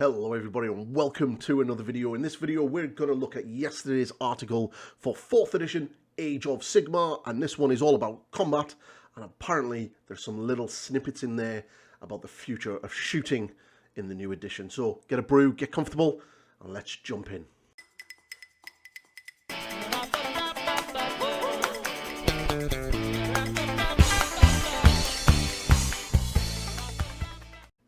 Hello everybody and welcome to another video. In this video we're going to look at yesterday's article for 4th edition Age of Sigmar, and this one is all about combat, and apparently there's some little snippets in there about the future of shooting in the new edition. So get a brew, get comfortable, and let's jump in.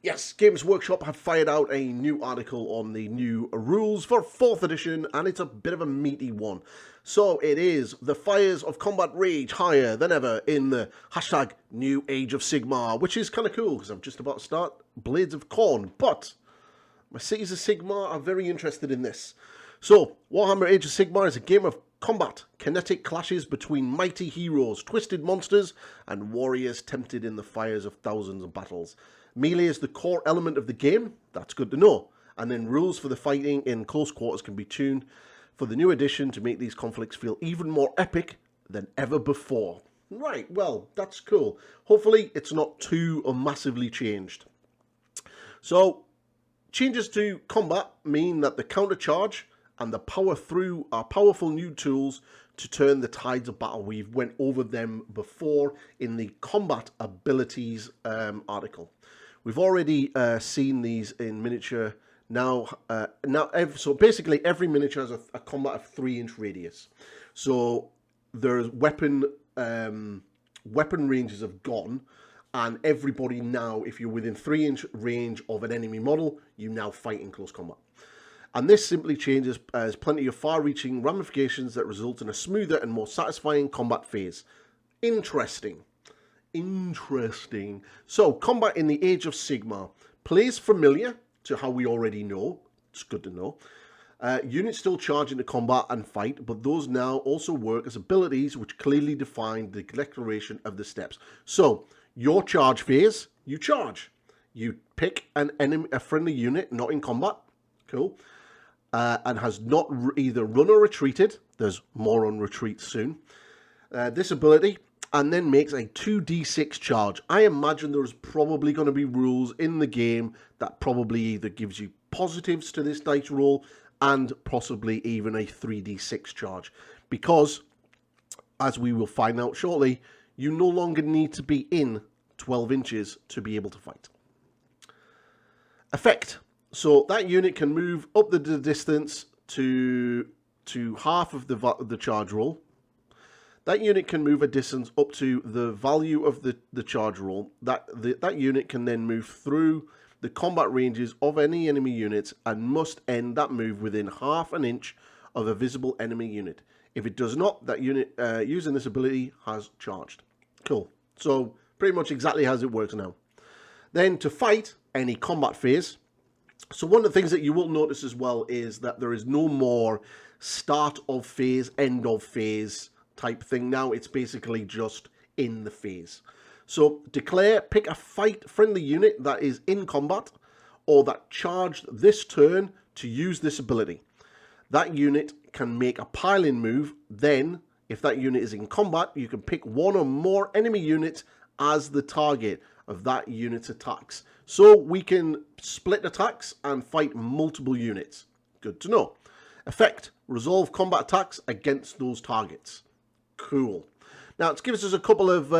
Yes, Games Workshop have fired out a new article on the new rules for 4th edition, and it's a bit of a meaty one. So it is the fires of combat rage higher than ever in the hashtag new Age of Sigmar, which is kind of cool because I'm just about to start Blades of Khorne, but my cities of Sigmar are very interested in this. So Warhammer Age of Sigmar is a game of combat, kinetic clashes between mighty heroes, twisted monsters, and warriors tempted in the fires of thousands of battles. Melee is the core element of the game, that's good to know, and then rules for the fighting in close quarters can be tuned for the new edition to make these conflicts feel even more epic than ever before. Right, well, that's cool. Hopefully it's not too massively changed. So, changes to combat mean that the counter charge and the power through are powerful new tools to turn the tides of battle. We've went over them before in the combat abilities article. We've already seen these in miniature now. So basically every miniature has a combat of 3-inch radius. So there's weapon ranges have gone, and everybody now, if you're within 3-inch range of an enemy model, you now fight in close combat. And this simply changes as plenty of far-reaching ramifications that result in a smoother and more satisfying combat phase. Interesting. So, combat in the Age of Sigmar plays familiar to how we already know. It's good to know. Units still charge into combat and fight, but those now also work as abilities which clearly define the declaration of the steps. So, your charge phase, you charge. You pick a friendly unit not in combat. Cool. And has not either run or retreated. There's more on retreat soon. This ability, and then makes a 2d6 charge. I imagine there's probably going to be rules in the game that probably either gives you positives to this dice roll and possibly even a 3d6 charge. Because, as we will find out shortly, you no longer need to be in 12 inches to be able to fight. Effect. So that unit can move up the distance to half of the charge roll. That unit can move a distance up to the value of the charge roll. That unit can then move through the combat ranges of any enemy units and must end that move within half an inch of a visible enemy unit. If it does not, that unit using this ability has charged. Cool. So pretty much exactly as it works now. Then to fight any combat phase. So one of the things that you will notice as well is that there is no more start of phase, end of phase type thing. Now it's basically just in the phase. So declare, pick a fight friendly unit that is in combat or that charged this turn to use this ability. That unit can make a pile-in move. Then if that unit is in combat, you can pick one or more enemy units as the target of that unit's attacks. So we can split attacks and fight multiple units. Good to know. Effect. Resolve combat attacks against those targets. Cool. Now it gives us a couple of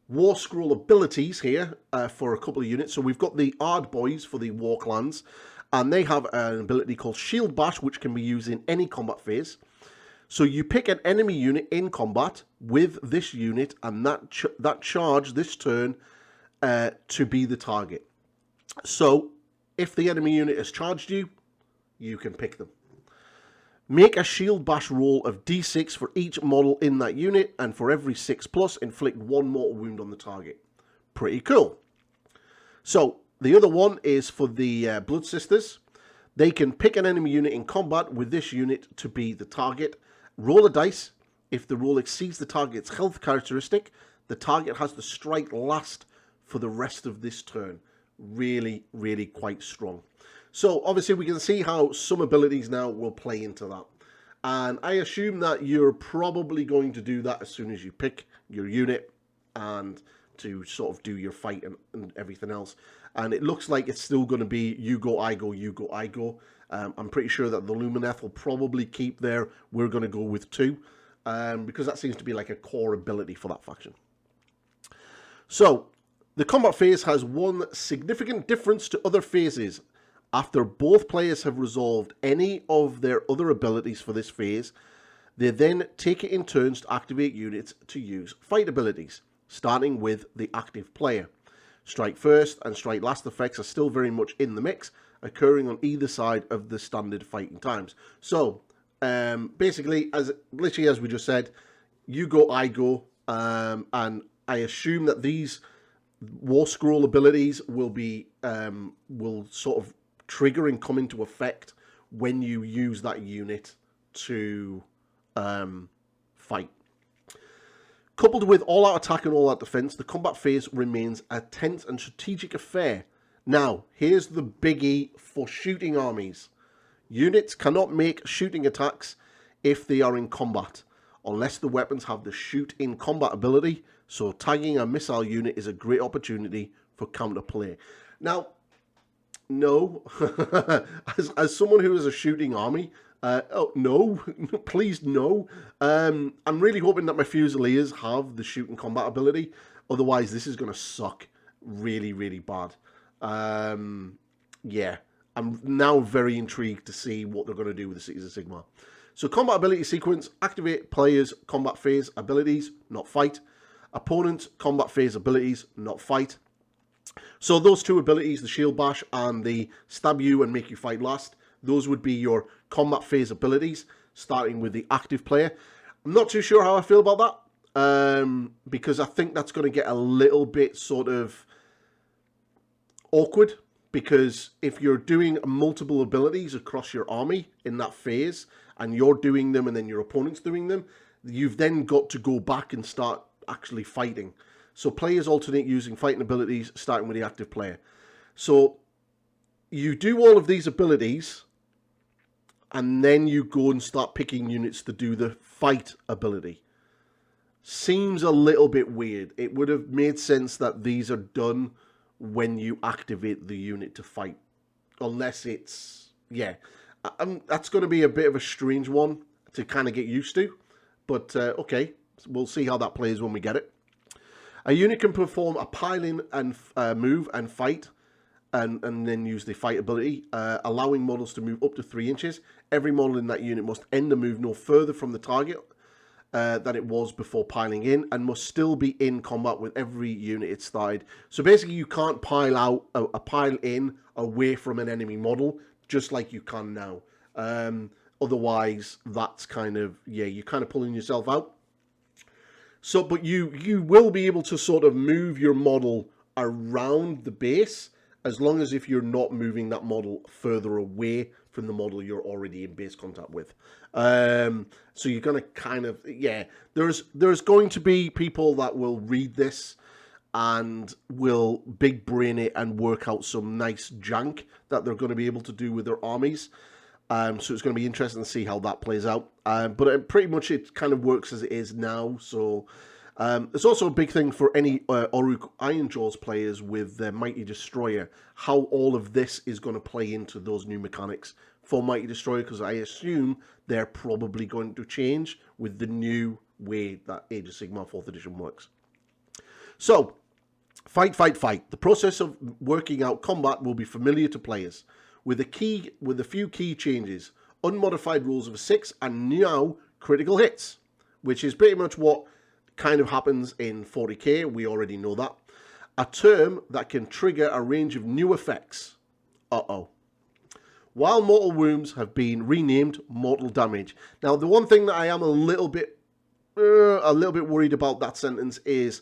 War Scroll abilities here for a couple of units. So we've got the Ard Boys for the War Clans, and they have an ability called Shield Bash, which can be used in any combat phase. So you pick an enemy unit in combat with this unit, and that charge this turn to be the target. So if the enemy unit has charged you, you can pick them. Make a shield bash roll of d6 for each model in that unit, and for every 6+, inflict 1 mortal wound on the target. Pretty cool. So the other one is for the Blood Sisters. They can pick an enemy unit in combat with this unit to be the target. Roll a dice. If the roll exceeds the target's health characteristic, the target has to strike last for the rest of this turn. Really, really quite strong. So obviously we can see how some abilities now will play into that. And I assume that you're probably going to do that as soon as you pick your unit and to sort of do your fight and everything else. and it looks like it's still going to be you go, I go, you go, I go. I'm pretty sure that the Lumineth will probably keep their we're going to go with 2, because that seems to be like a core ability for that faction. So, the combat phase has one significant difference to other phases. After both players have resolved any of their other abilities for this phase, they then take it in turns to activate units to use fight abilities, starting with the active player. Strike first and strike last effects are still very much in the mix, occurring on either side of the standard fighting times. So, basically, literally as we just said, you go, I go, and I assume that these War Scroll abilities will be will sort of trigger and come into effect when you use that unit to fight. Coupled with all-out attack and all-out defense, the combat phase remains a tense and strategic affair. Now, here's the biggie for shooting armies. Units cannot make shooting attacks if they are in combat, unless the weapons have the shoot in combat ability, so tagging a missile unit is a great opportunity for counterplay. Now, no, as someone who is a shooting army, oh, no, please no. I'm really hoping that my Fusiliers have the shoot and combat ability, otherwise this is going to suck really, really bad. Yeah, I'm now very intrigued to see what they're going to do with the Cities of Sigmar. So combat ability sequence, activate players' combat phase abilities, not fight. Opponents' combat phase abilities, not fight. So those 2 abilities, the Shield Bash and the Stab You and Make You Fight Last, those would be your combat phase abilities, starting with the active player. I'm not too sure how I feel about that, because I think that's going to get a little bit sort of awkward, because if you're doing multiple abilities across your army in that phase, and you're doing them and then your opponent's doing them, you've then got to go back and start actually fighting. So players alternate using fighting abilities, starting with the active player. So you do all of these abilities, and then you go and start picking units to do the fight ability. Seems a little bit weird. It would have made sense that these are done when you activate the unit to fight. Unless it's, yeah. That's going to be a bit of a strange one to kind of get used to. But, okay, we'll see how that plays when we get it. A unit can perform a pile-in and move and fight, and then use the fight ability, allowing models to move up to 3 inches. Every model in that unit must end the move no further from the target than it was before piling in, and must still be in combat with every unit it started. So basically, you can't pile out a pile in away from an enemy model, just like you can now. Otherwise, that's kind of, yeah, you're kind of pulling yourself out. So, but you will be able to sort of move your model around the base, as long as if you're not moving that model further away from the model you're already in base contact with. So you're going to kind of, yeah, there's going to be people that will read this and will big brain it and work out some nice jank that they're going to be able to do with their armies. So it's going to be interesting to see how that plays out. But pretty much it kind of works as it is now. So it's also a big thing for any Orruk Ironjawz players with their Mighty Destroyer, how all of this is going to play into those new mechanics for Mighty Destroyer, because I assume they're probably going to change with the new way that Age of Sigmar 4th edition works. So, fight, fight, fight. The process of working out combat will be familiar to players, with a few key changes: unmodified rules of a 6 and now critical hits, which is pretty much what kind of happens in 40k. We already know that. A term that can trigger a range of new effects. While mortal wounds have been renamed mortal damage. Now, the one thing that I am a little bit worried about that sentence is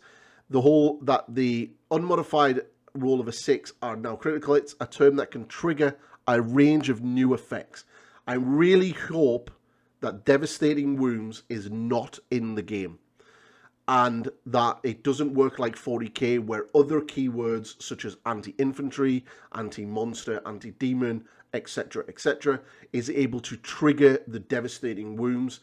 that the unmodified roll of a 6 are now critical hits, a term that can trigger a range of new effects. I really hope that devastating wounds is not in the game, and that it doesn't work like 40k, where other keywords such as anti-infantry, anti-monster, anti-demon, etc., etc., is able to trigger the devastating wounds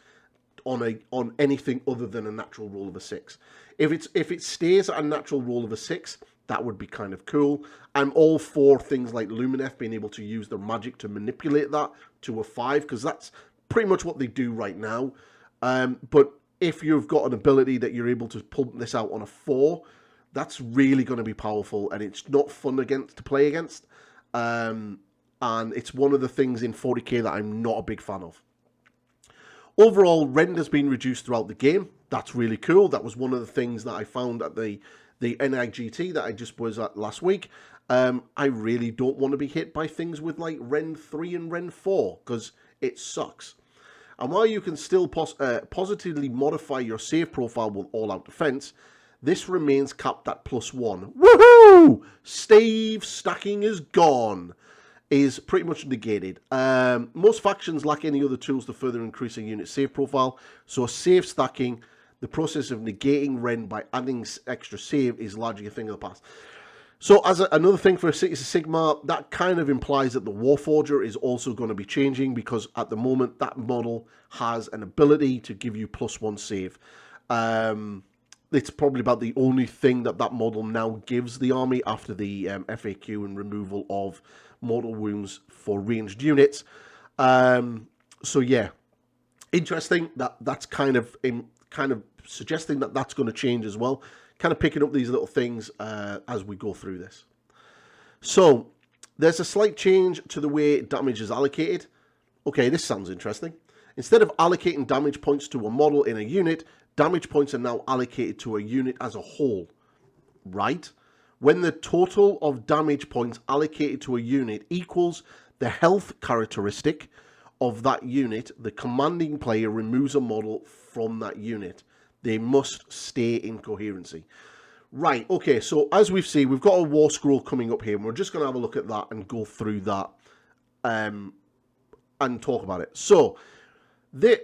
on anything other than a natural roll of a 6. If it stays at a natural roll of a 6, that would be kind of cool. I'm all for things like Lumineth being able to use their magic to manipulate that to a 5, because that's pretty much what they do right now. But if you've got an ability that you're able to pump this out on a 4, that's really going to be powerful, and it's not fun to play against. And it's one of the things in 40k that I'm not a big fan of. Overall, rend has been reduced throughout the game. That's really cool. That was one of the things that I found at the NIGT that I just was at last week. I really don't want to be hit by things with like rend 3 and rend 4, because it sucks. And while you can still positively modify your save profile with all-out defense, this remains capped at +1. Woohoo! Stave stacking is gone. Is pretty much negated. Most factions lack any other tools to further increase a unit save profile, so save stacking, the process of negating rend by adding extra save, is largely a thing of the past. So as another thing for Cities of Sigmar, that kind of implies that the Warforger is also going to be changing, because at the moment that model has an ability to give you +1 save. It's probably about the only thing that model now gives the army after the FAQ and removal of mortal wounds for ranged units. So yeah, interesting that's kind of suggesting that that's going to change as well. Kind of picking up these little things as we go through this. So there's a slight change to the way damage is allocated. Okay, this sounds interesting. Instead of allocating damage points to a model in a unit, damage points are now allocated to a unit as a whole. Right? When the total of damage points allocated to a unit equals the health characteristic of that unit, the commanding player removes a model from that unit. They must stay in coherency. Right, okay, so as we've seen, we've got a war scroll coming up here, and we're just going to have a look at that and go through that and talk about it. So,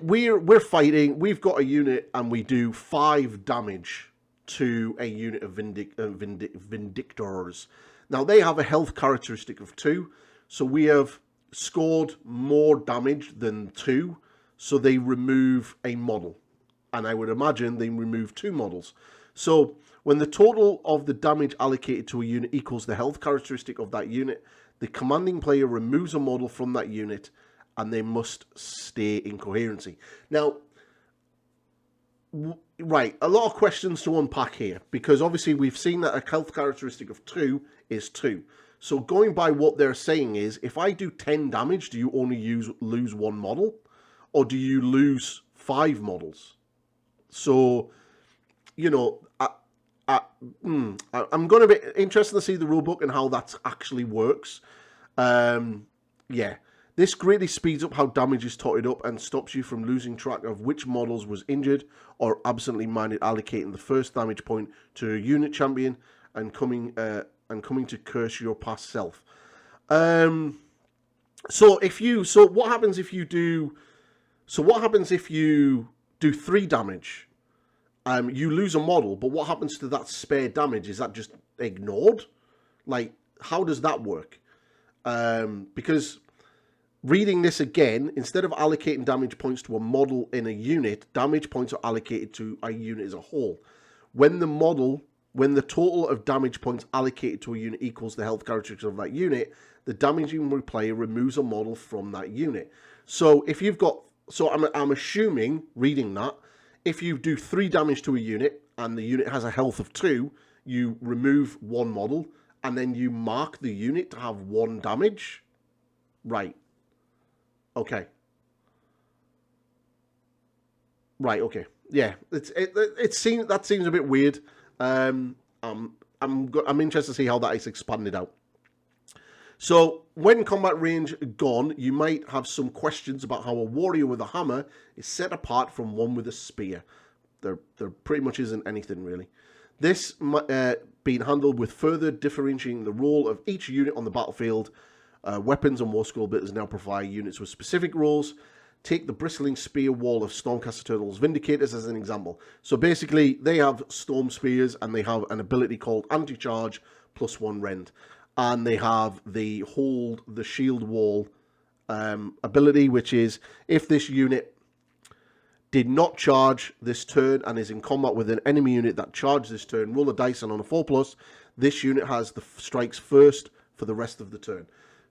we're fighting, we've got a unit, and we do 5 damage to a unit of Vindictors. Now, they have a health characteristic of 2, so we have scored more damage than 2, so they remove a model. And I would imagine they remove 2 models. So, when the total of the damage allocated to a unit equals the health characteristic of that unit, the commanding player removes a model from that unit, and they must stay in coherency. Now, right, a lot of questions to unpack here, because obviously we've seen that a health characteristic of 2 is 2. So going by what they're saying is, if I do 10 damage, do you only lose 1 model? Or do you lose 5 models? So, you know, I'm going to be interested to see the rulebook and how that actually works. Yeah. This greatly speeds up how damage is totted up and stops you from losing track of which models was injured or absently minded allocating the first damage point to a unit champion and coming to curse your past self. So what happens if you do 3 damage? You lose a model, but what happens to that spare damage? Is that just ignored? Like, how does that work? Because reading this again, instead of allocating damage points to a model in a unit, damage points are allocated to a unit as a whole. When the total of damage points allocated to a unit equals the health characteristics of that unit, the damaging player removes a model from that unit. So if you've got, I'm assuming, reading that, if you do 3 damage to a unit and the unit has a health of 2, you remove 1 model and then you mark the unit to have 1 damage. Right. Okay. Right, okay. Yeah, that seems a bit weird. I'm interested to see how that is expanded out. So, when combat range gone, you might have some questions about how a warrior with a hammer is set apart from one with a spear. There pretty much isn't anything, really. This being handled with further differentiating the role of each unit on the battlefield. Weapons and War Scroll Builders now provide units with specific roles. Take the bristling spear wall of Stormcast Eternal's Vindicators as an example. So basically, they have Storm Spears, and they have an ability called Anti-Charge +1 Rend. And they have the Hold the Shield Wall ability, which is, if this unit did not charge this turn and is in combat with an enemy unit that charged this turn, roll a dice, and on a 4+, this unit has the strikes first for the rest of the turn.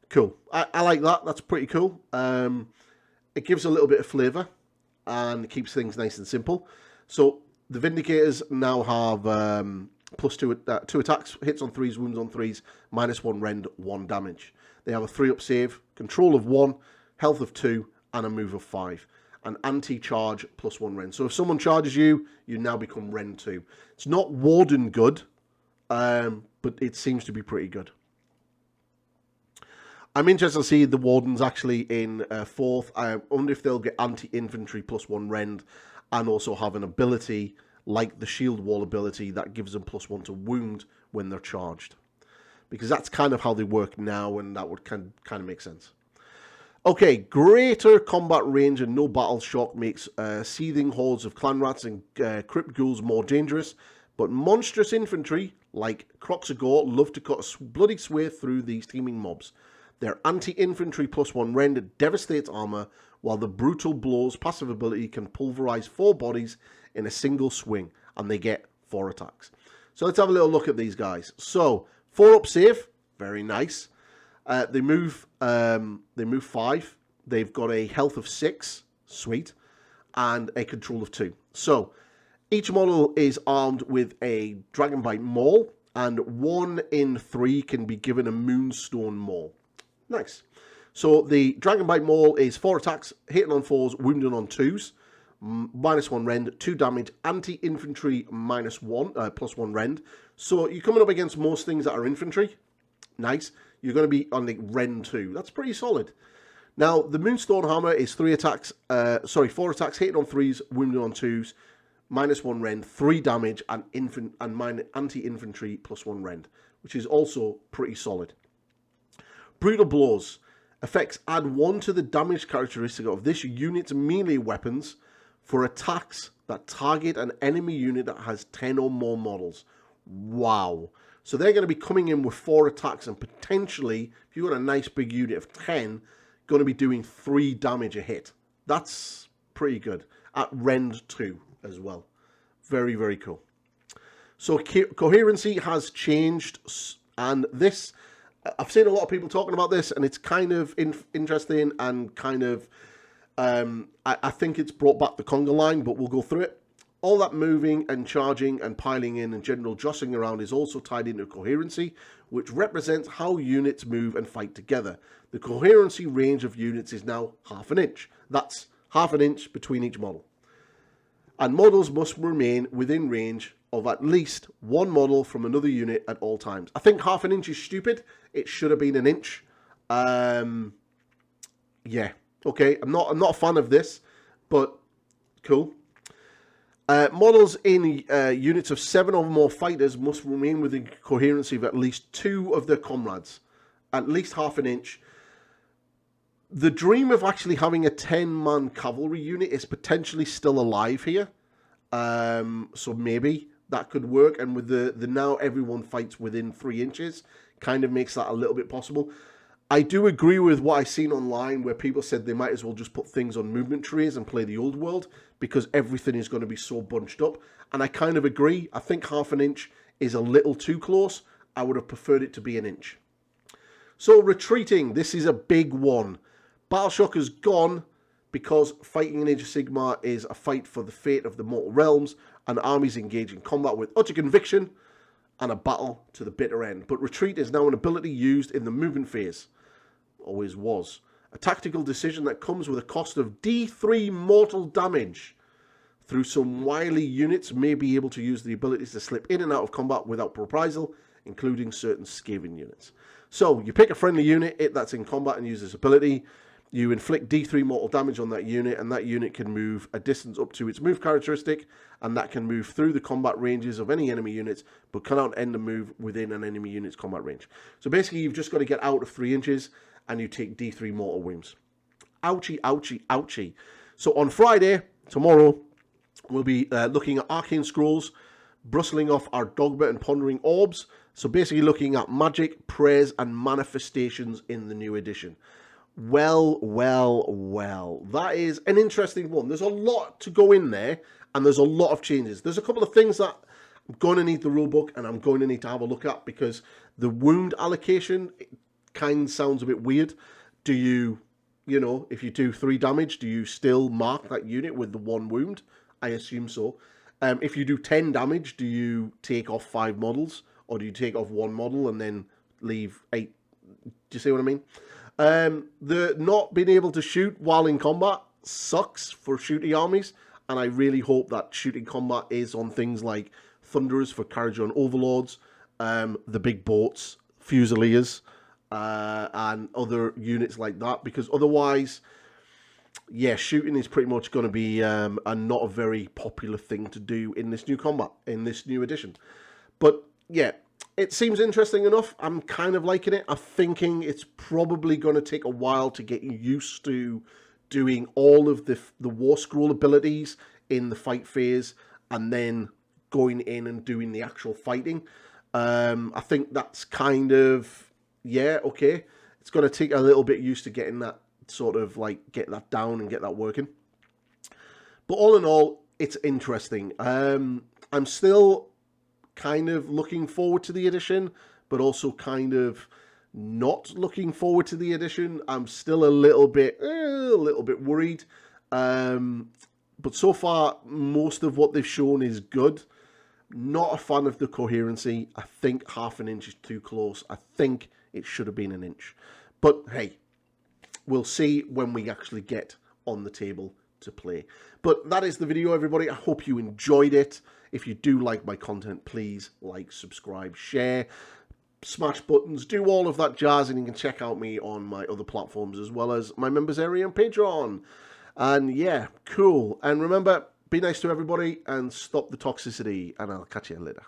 Cool. I like that. That's pretty cool. It gives a little bit of flavour and keeps things nice and simple. So the Vindicators now have +2 2 attacks, hits on 3s, wounds on 3s, -1 rend, 1 damage. They have a 3-up save, control of 1, health of 2, and a move of 5. An anti-charge +1 rend. So if someone charges you, you now become rend 2. It's not Warden good, but it seems to be pretty good. I'm interested to see the Wardens actually in 4th. I wonder if they'll get anti-infantry +1 rend and also have an ability like the shield wall ability that gives them +1 to wound when they're charged. Because that's kind of how they work now, and that would kind of make sense. Okay, greater combat range and no battle shock makes seething hordes of clan rats and crypt ghouls more dangerous, but monstrous infantry, like Croxagore, love to cut a bloody swathe through these teeming mobs. Their anti-infantry +1 rend devastates armor, while the brutal blows passive ability can pulverize 4 bodies in a single swing, and they get 4 attacks. So let's have a little look at these guys. So 4-up save, very nice. They move 5. They've got a health of 6, sweet, and a control of 2. So each model is armed with a Dragonbite Maul, and 1 in 3 can be given a Moonstone Maul. Nice. So the Dragonbite Maul is 4 attacks, hitting on 4s, wounding on 2s, -1 rend, 2 damage, anti-infantry +1 rend. So you're coming up against most things that are infantry. Nice. You're going to be on the rend 2. That's pretty solid. Now, the Moonstone Hammer is 4 attacks, hitting on 3s, wounding on 2s, -1 rend, 3 damage, and anti-infantry +1 rend, which is also pretty solid. Brutal Blows. Effects add 1 to the damage characteristic of this unit's melee weapons for attacks that target an enemy unit that has 10 or more models. Wow. So they're going to be coming in with 4 attacks, and potentially, if you've got a nice big unit of 10, going to be doing 3 damage a hit. That's pretty good. At rend 2 as well. Very, very cool. So coherency has changed, and this, I've seen a lot of people talking about this, and it's kind of interesting and kind of, I think it's brought back the conga line, but we'll go through it. All that moving and charging and piling in and general jostling around is also tied into coherency, which represents how units move and fight together. The coherency range of units is now 1/2 inch. That's 1/2 inch between each model. And models must remain within range of at least 1 model from another unit at all times. I think 1/2 inch is stupid. It should have been 1 inch. Yeah, okay. I'm not a fan of this, but cool. Models in units of 7 or more fighters must remain within coherency of at least 2 of their comrades, at least 1/2 inch. The dream of actually having a 10-man cavalry unit is potentially still alive here. So maybe that could work. And with the now everyone fights within 3 inches, kind of makes that a little bit possible. I do agree with what I've seen online where people said they might as well just put things on movement trees and play the old world because everything is going to be so bunched up. And I kind of agree. I think 1/2 inch is a little too close. I would have preferred it to be 1 inch. So retreating, this is a big one. Battle Shock is gone because fighting in Age of Sigmar is a fight for the fate of the mortal realms, and armies engage in combat with utter conviction and a battle to the bitter end. But retreat is now an ability used in the movement phase. Always was. A tactical decision that comes with a cost of D3 mortal damage. Through some wily units may be able to use the abilities to slip in and out of combat without reprisal, including certain Skaven units. So you pick a friendly unit that's in combat and use this ability. You inflict D3 mortal damage on that unit, and that unit can move a distance up to its move characteristic, and that can move through the combat ranges of any enemy units, but cannot end a move within an enemy unit's combat range. So basically, you've just got to get out of 3 inches, and you take D3 mortal wounds. Ouchie, ouchie, ouchie. So on Friday, tomorrow, we'll be looking at Arcane Scrolls, bristling off our Dogma and Pondering Orbs. So basically looking at magic, prayers, and manifestations in the new edition. Well. That is an interesting one. There's a lot to go in there, and there's a lot of changes. There's a couple of things that I'm going to need the rulebook, and I'm going to need to have a look at, because the wound allocation kind of sounds a bit weird. Do you, you know, if you do 3 damage, do you still mark that unit with the 1 wound? I assume so. If you do 10 damage, do you take off 5 models, or do you take off 1 model and then leave 8? Do you see what I mean? The not being able to shoot while in combat sucks for shooting armies, and I really hope that shooting combat is on things like Thunderers for Karajan Overlords, the big boats, Fusiliers, and other units like that, because otherwise, yeah, shooting is pretty much going to be not a very popular thing to do in this new combat, in this new edition. But yeah, it seems interesting enough. I'm kind of liking it. I'm thinking it's probably going to take a while to get used to doing all of the War Scroll abilities in the fight phase, and then going in and doing the actual fighting. I think that's kind of, yeah, okay. It's going to take a little bit used to getting that sort of like, get that down and get that working. But all in all, it's interesting. I'm still kind of looking forward to the edition, but also kind of not looking forward to the edition. I'm still a little bit worried. But so far, most of what they've shown is good. Not a fan of the coherency. I think 1/2 inch is too close. I think it should have been 1 inch. But hey, we'll see when we actually get on the table to play. But that is the video, everybody. I hope you enjoyed it. If you do like my content, please like, subscribe, share, smash buttons, do all of that jazz, and you can check out me on my other platforms as well as my members area and Patreon. And yeah, cool. And remember, be nice to everybody and stop the toxicity, and I'll catch you later.